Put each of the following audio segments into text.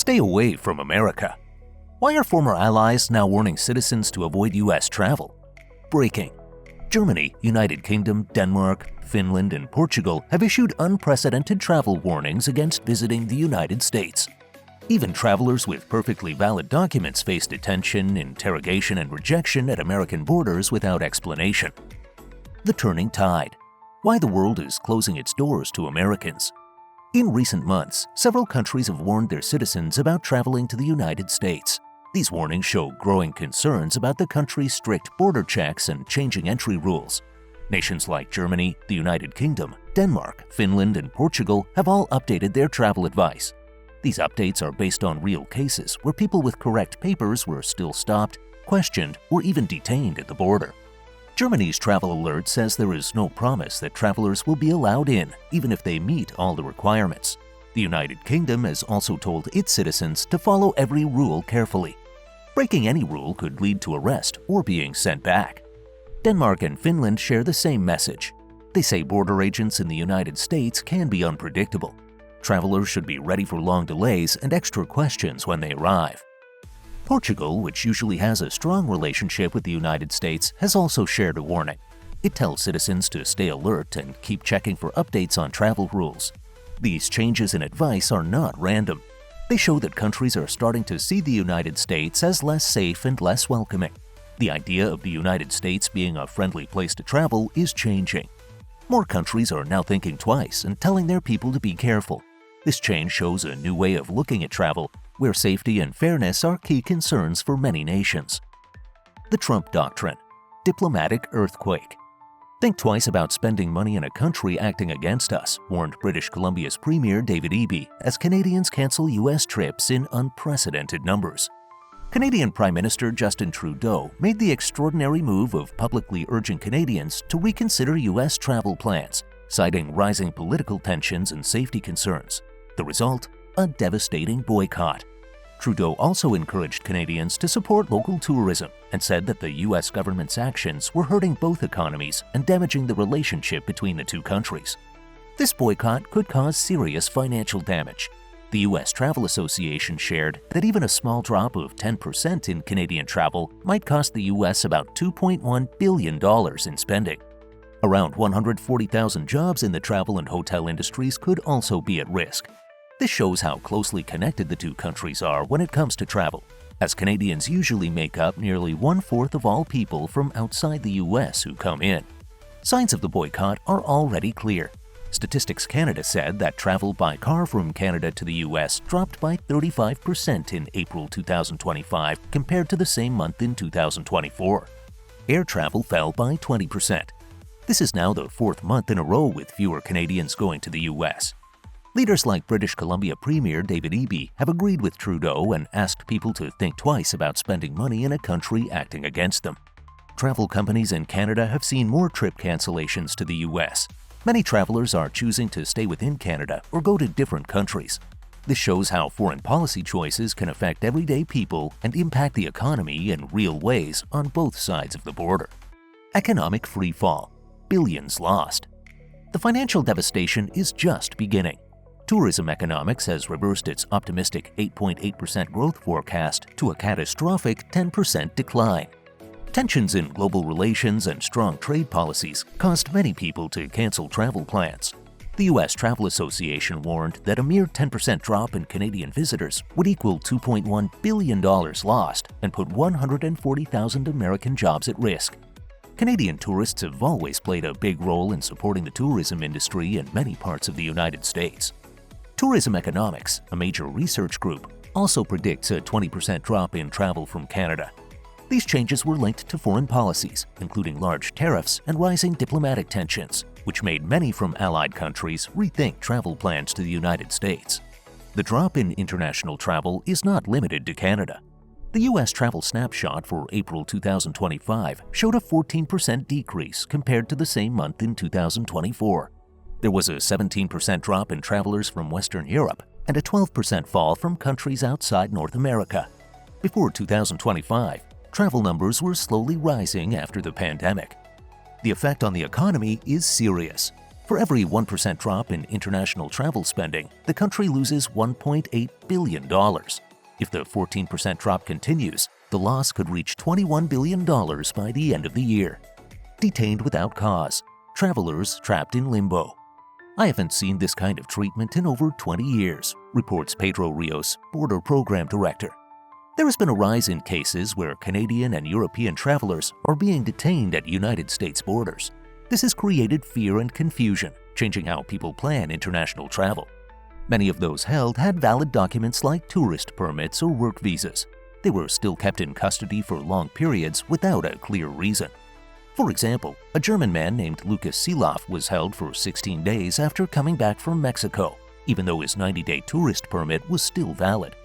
Stay away from America. Why are former allies now warning citizens to avoid U.S. travel? Breaking. Germany, United Kingdom, Denmark, Finland, and Portugal have issued unprecedented travel warnings against visiting the United States. Even travelers with perfectly valid documents face detention, interrogation, and rejection at American borders without explanation. The turning tide. Why the world is closing its doors to Americans. In recent months, several countries have warned their citizens about traveling to the United States. These warnings show growing concerns about the country's strict border checks and changing entry rules. Nations like Germany, the United Kingdom, Denmark, Finland, and Portugal have all updated their travel advice. These updates are based on real cases where people with correct papers were still stopped, questioned, or even detained at the border. Germany's travel alert says there is no promise that travelers will be allowed in, even if they meet all the requirements. The United Kingdom has also told its citizens to follow every rule carefully. Breaking any rule could lead to arrest or being sent back. Denmark and Finland share the same message. They say border agents in the United States can be unpredictable. Travelers should be ready for long delays and extra questions when they arrive. Portugal, which usually has a strong relationship with the United States, has also shared a warning. It tells citizens to stay alert and keep checking for updates on travel rules. These changes in advice are not random. They show that countries are starting to see the United States as less safe and less welcoming. The idea of the United States being a friendly place to travel is changing. More countries are now thinking twice and telling their people to be careful. This change shows a new way of looking at travel, where safety and fairness are key concerns for many nations. The Trump Doctrine. Diplomatic earthquake. Think twice about spending money in a country acting against us, warned British Columbia's Premier David Eby as Canadians cancel U.S. trips in unprecedented numbers. Canadian Prime Minister Justin Trudeau made the extraordinary move of publicly urging Canadians to reconsider U.S. travel plans, citing rising political tensions and safety concerns. The result? A devastating boycott. Trudeau also encouraged Canadians to support local tourism and said that the U.S. government's actions were hurting both economies and damaging the relationship between the two countries. This boycott could cause serious financial damage. The U.S. Travel Association shared that even a small drop of 10% in Canadian travel might cost the U.S. about $2.1 billion in spending. Around 140,000 jobs in the travel and hotel industries could also be at risk. This shows how closely connected the two countries are when it comes to travel, as Canadians usually make up nearly 1/4 of all people from outside the U.S. who come in. Signs of the boycott are already clear. Statistics Canada said that travel by car from Canada to the U.S. dropped by 35% in April 2025 compared to the same month in 2024. Air travel fell by 20%. This is now the fourth month in a row with fewer Canadians going to the U.S. Leaders like British Columbia Premier David Eby have agreed with Trudeau and asked people to think twice about spending money in a country acting against them. Travel companies in Canada have seen more trip cancellations to the U.S. Many travelers are choosing to stay within Canada or go to different countries. This shows how foreign policy choices can affect everyday people and impact the economy in real ways on both sides of the border. Economic freefall. Billions lost. The financial devastation is just beginning. Tourism economics has reversed its optimistic 8.8% growth forecast to a catastrophic 10% decline. Tensions in global relations and strong trade policies caused many people to cancel travel plans. The U.S. Travel Association warned that a mere 10% drop in Canadian visitors would equal $2.1 billion lost and put 140,000 American jobs at risk. Canadian tourists have always played a big role in supporting the tourism industry in many parts of the United States. Tourism Economics, a major research group, also predicts a 20% drop in travel from Canada. These changes were linked to foreign policies, including large tariffs and rising diplomatic tensions, which made many from allied countries rethink travel plans to the United States. The drop in international travel is not limited to Canada. The U.S. Travel Snapshot for April 2025 showed a 14% decrease compared to the same month in 2024. There was a 17% drop in travelers from Western Europe and a 12% fall from countries outside North America. Before 2025, travel numbers were slowly rising after the pandemic. The effect on the economy is serious. For every 1% drop in international travel spending, the country loses $1.8 billion. If the 14% drop continues, the loss could reach $21 billion by the end of the year. Detained without cause. Travelers trapped in limbo. I haven't seen this kind of treatment in over 20 years, reports Pedro Rios, Border Program Director. There has been a rise in cases where Canadian and European travelers are being detained at United States borders. This has created fear and confusion, changing how people plan international travel. Many of those held had valid documents like tourist permits or work visas. They were still kept in custody for long periods without a clear reason. For example, a German man named Lucas Seeloff was held for 16 days after coming back from Mexico, even though his 90-day tourist permit was still valid.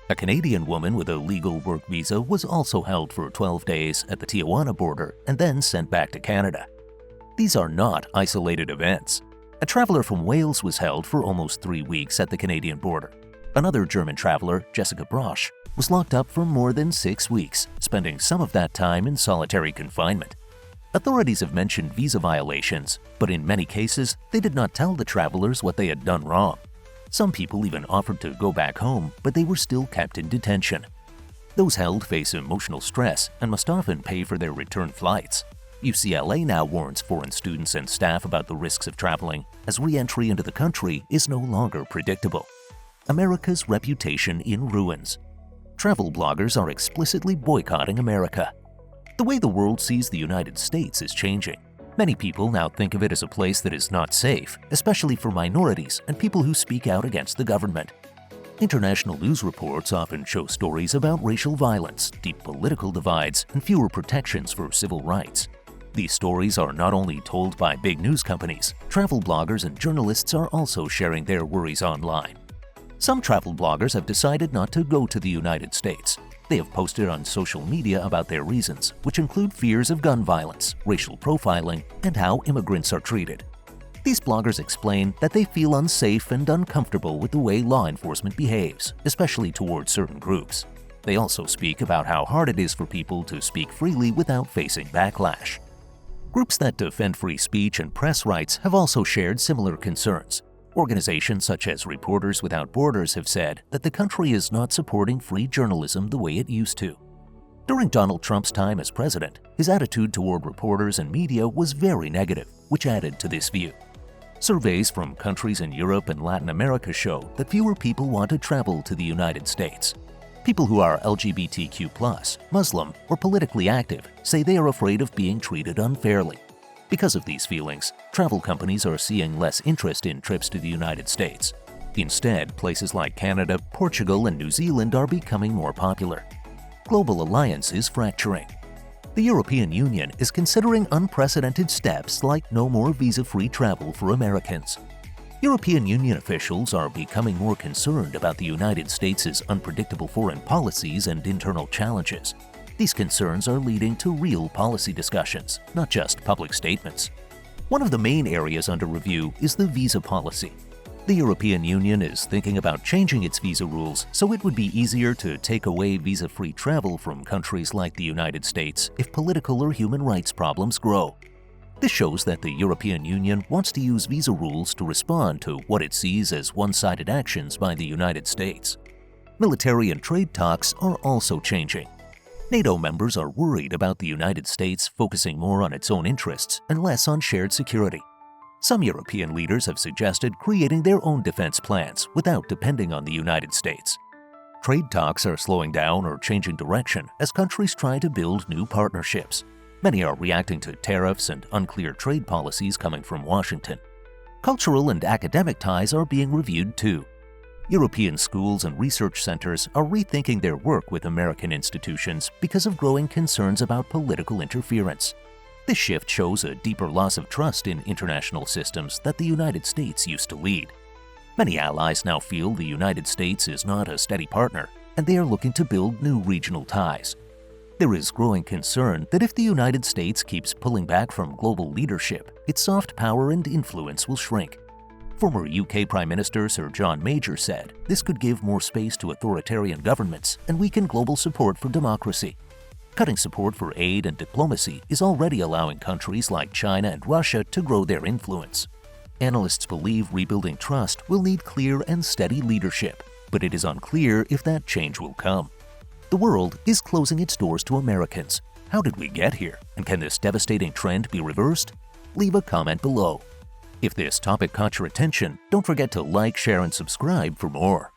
A Canadian woman with a legal work visa was also held for 12 days at the Tijuana border and then sent back to Canada. These are not isolated events. A traveler from Wales was held for almost 3 weeks at the Canadian border. Another German traveler, Jessica Brosch, was locked up for more than 6 weeks, spending some of that time in solitary confinement. Authorities have mentioned visa violations, but in many cases, they did not tell the travelers what they had done wrong. Some people even offered to go back home, but they were still kept in detention. Those held face emotional stress and must often pay for their return flights. UCLA now warns foreign students and staff about the risks of traveling, as re-entry into the country is no longer predictable. America's reputation in ruins. Travel bloggers are explicitly boycotting America. The way the world sees the United States is changing. Many people now think of it as a place that is not safe, especially for minorities and people who speak out against the government. International news reports often show stories about racial violence, deep political divides, and fewer protections for civil rights. These stories are not only told by big news companies, travel bloggers and journalists are also sharing their worries online. Some travel bloggers have decided not to go to the United States. They have posted on social media about their reasons, which include fears of gun violence, racial profiling, and how immigrants are treated. These bloggers explain that they feel unsafe and uncomfortable with the way law enforcement behaves, especially towards certain groups. They also speak about how hard it is for people to speak freely without facing backlash. Groups that defend free speech and press rights have also shared similar concerns. Organizations such as Reporters Without Borders have said that the country is not supporting free journalism the way it used to. During Donald Trump's time as president, his attitude toward reporters and media was very negative, which added to this view. Surveys from countries in Europe and Latin America show that fewer people want to travel to the United States. People who are LGBTQ+, Muslim, or politically active say they are afraid of being treated unfairly. Because of these feelings, travel companies are seeing less interest in trips to the United States. Instead, places like Canada, Portugal, and New Zealand are becoming more popular. Global alliance is fracturing. The European Union is considering unprecedented steps like no more visa-free travel for Americans. European Union officials are becoming more concerned about the United States' unpredictable foreign policies and internal challenges. These concerns are leading to real policy discussions, not just public statements. One of the main areas under review is the visa policy. The European Union is thinking about changing its visa rules so it would be easier to take away visa-free travel from countries like the United States if political or human rights problems grow. This shows that the European Union wants to use visa rules to respond to what it sees as one-sided actions by the United States. Military and trade talks are also changing. NATO members are worried about the United States focusing more on its own interests and less on shared security. Some European leaders have suggested creating their own defense plans without depending on the United States. Trade talks are slowing down or changing direction as countries try to build new partnerships. Many are reacting to tariffs and unclear trade policies coming from Washington. Cultural and academic ties are being reviewed too. European schools and research centers are rethinking their work with American institutions because of growing concerns about political interference. This shift shows a deeper loss of trust in international systems that the United States used to lead. Many allies now feel the United States is not a steady partner, and they are looking to build new regional ties. There is growing concern that if the United States keeps pulling back from global leadership, its soft power and influence will shrink. Former UK Prime Minister Sir John Major said this could give more space to authoritarian governments and weaken global support for democracy. Cutting support for aid and diplomacy is already allowing countries like China and Russia to grow their influence. Analysts believe rebuilding trust will need clear and steady leadership, but it is unclear if that change will come. The world is closing its doors to Americans. How did we get here? And can this devastating trend be reversed? Leave a comment below. If this topic caught your attention, don't forget to like, share, and subscribe for more.